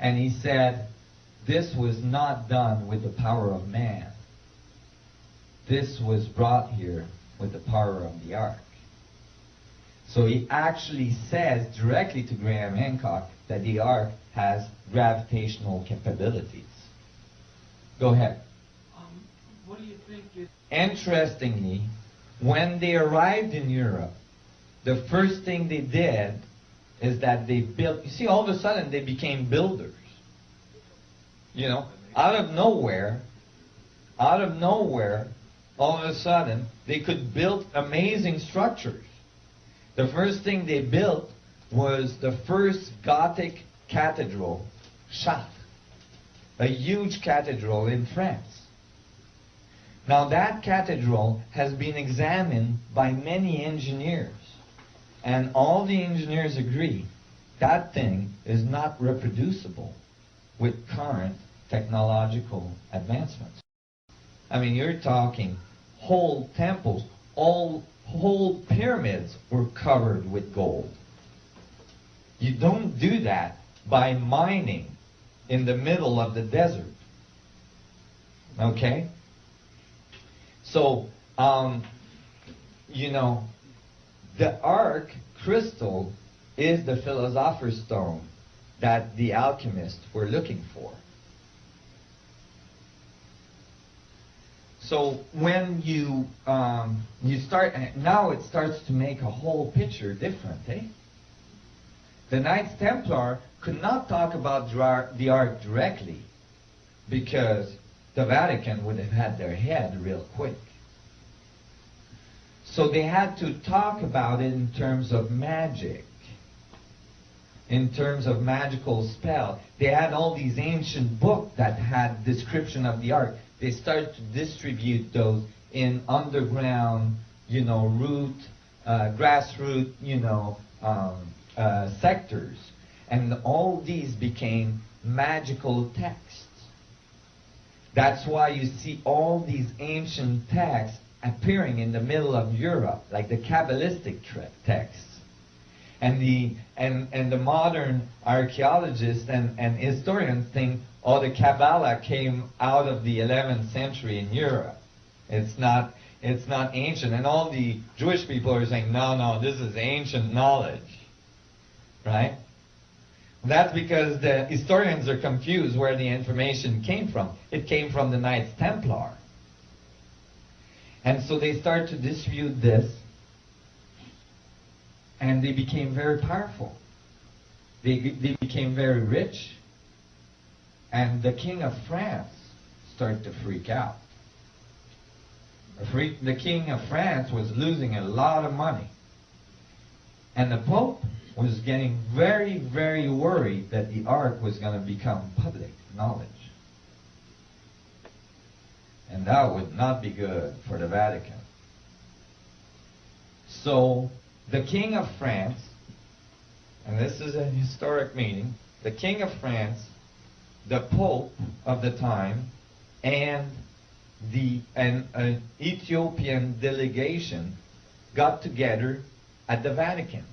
And he said, this was not done with the power of man. This was brought here with the power of the ark. So he actually says directly to Graham Hancock that the ark has gravitational capabilities. Go ahead. What do you think is... Interestingly, when they arrived in Europe, the first thing they did is that they built, you see, all of a sudden they became builders. You know, out of nowhere, all of a sudden, they could build amazing structures. The first thing they built was the first Gothic cathedral, Chartres, a huge cathedral in France. Now that cathedral has been examined by many engineers, and all the engineers agree that thing is not reproducible with current technological advancements. I mean, you're talking whole temples, whole pyramids were covered with gold. You don't do that by mining in the middle of the desert. Okay? So, you know, the ark crystal is the philosopher's stone that the alchemists were looking for. So when you start, now it starts to make a whole picture different, eh? The Knights Templar could not talk about the ark directly because the Vatican would have had their head real quick. So they had to talk about it in terms of magic, in terms of magical spell. They had all these ancient books that had description of the ark. They started to distribute those in underground, you know, grassroots, you know, sectors. And all these became magical texts. That's why you see all these ancient texts appearing in the middle of Europe, like the Kabbalistic texts. And the modern archaeologists and historians think, oh, the Kabbalah came out of the 11th century in Europe. It's not ancient. And all the Jewish people are saying, no, this is ancient knowledge. Right? That's because the historians are confused where the information came from. It came from the Knights Templar. And so they start to distribute this, and they became very powerful. They became very rich, and the King of France started to freak out. The King of France was losing a lot of money, and the Pope was getting very, very worried that the ark was going to become public knowledge. And that would not be good for the Vatican. So the King of France, and this is a historic meeting, the King of France, the Pope of the time, and an Ethiopian delegation got together at the Vatican.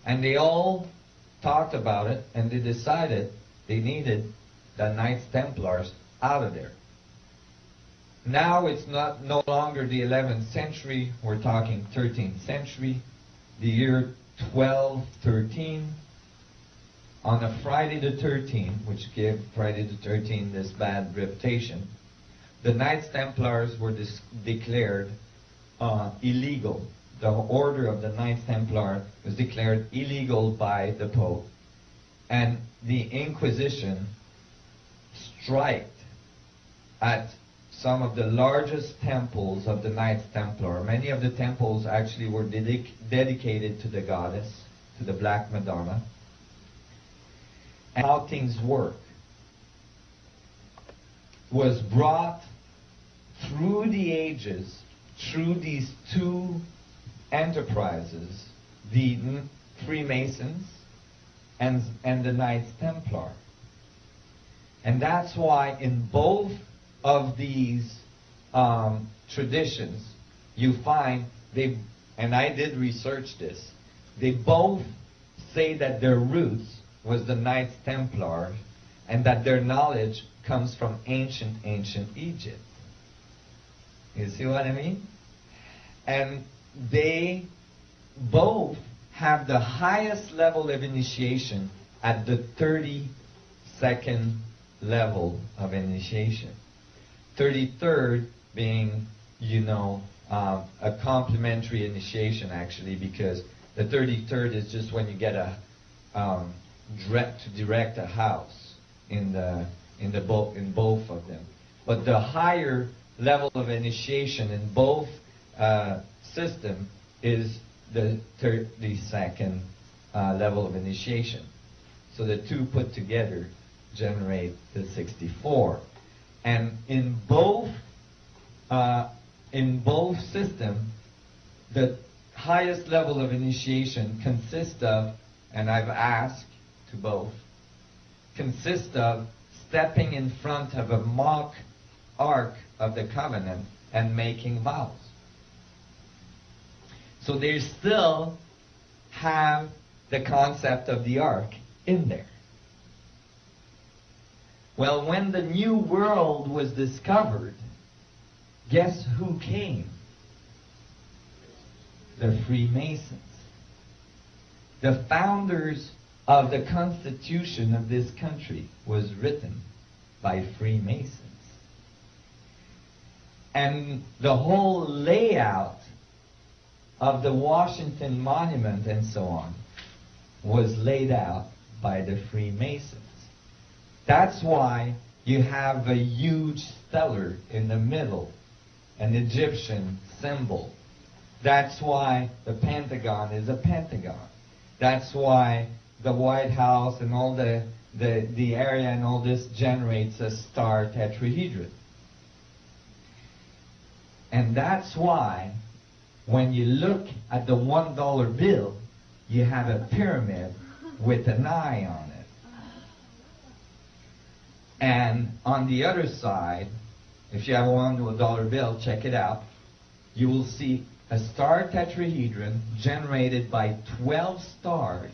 And they all talked about it, and they decided they needed the Knights Templars out of there. Now it's no longer the 11th century, we're talking 13th century, the year 1213. On a Friday the 13th, which gave Friday the 13th this bad reputation, the Knights Templars were declared illegal. The order of the Knights Templar was declared illegal by the Pope, and the Inquisition striked at some of the largest temples of the Knights Templar. Many of the temples actually were dedicated to the goddess, to the Black Madonna. And how things work was brought through the ages, through these two enterprises, the Freemasons and the Knights Templar. And that's why in both of these traditions, you find and I did research this, they both say that their roots was the Knights Templar, and that their knowledge comes from ancient Egypt. You see what I mean? And they both have the highest level of initiation at the 32nd level of initiation. 33rd being, a complementary initiation, actually, because the 33rd is just when you get a direct a house in both of them. But the higher level of initiation in both system is the 32nd level of initiation. So the two put together generate the 64. And in both systems, the highest level of initiation consists of, and I've asked to both, consists of stepping in front of a mock ark of the covenant and making vows. So they still have the concept of the ark in there. Well, when the New World was discovered, guess who came? The Freemasons. The founders of the Constitution of this country was written by Freemasons. And the whole layout of the Washington Monument and so on was laid out by the Freemasons. That's why you have a huge stellar in the middle, an Egyptian symbol. That's why the Pentagon is a pentagon. That's why the White House and all the area and all this generates a star tetrahedron. And that's why when you look at the $1 bill, you have a pyramid with an eye on it. And on the other side, if you have a $1 bill, check it out, you will see a star tetrahedron generated by 12 stars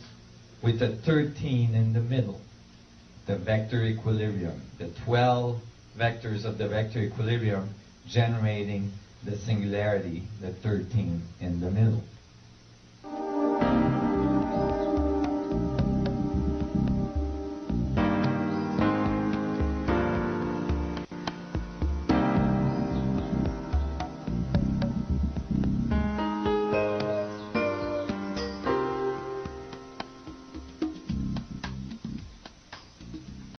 with a 13 in the middle. The vector equilibrium, the 12 vectors of the vector equilibrium generating the singularity, the 13 in the middle.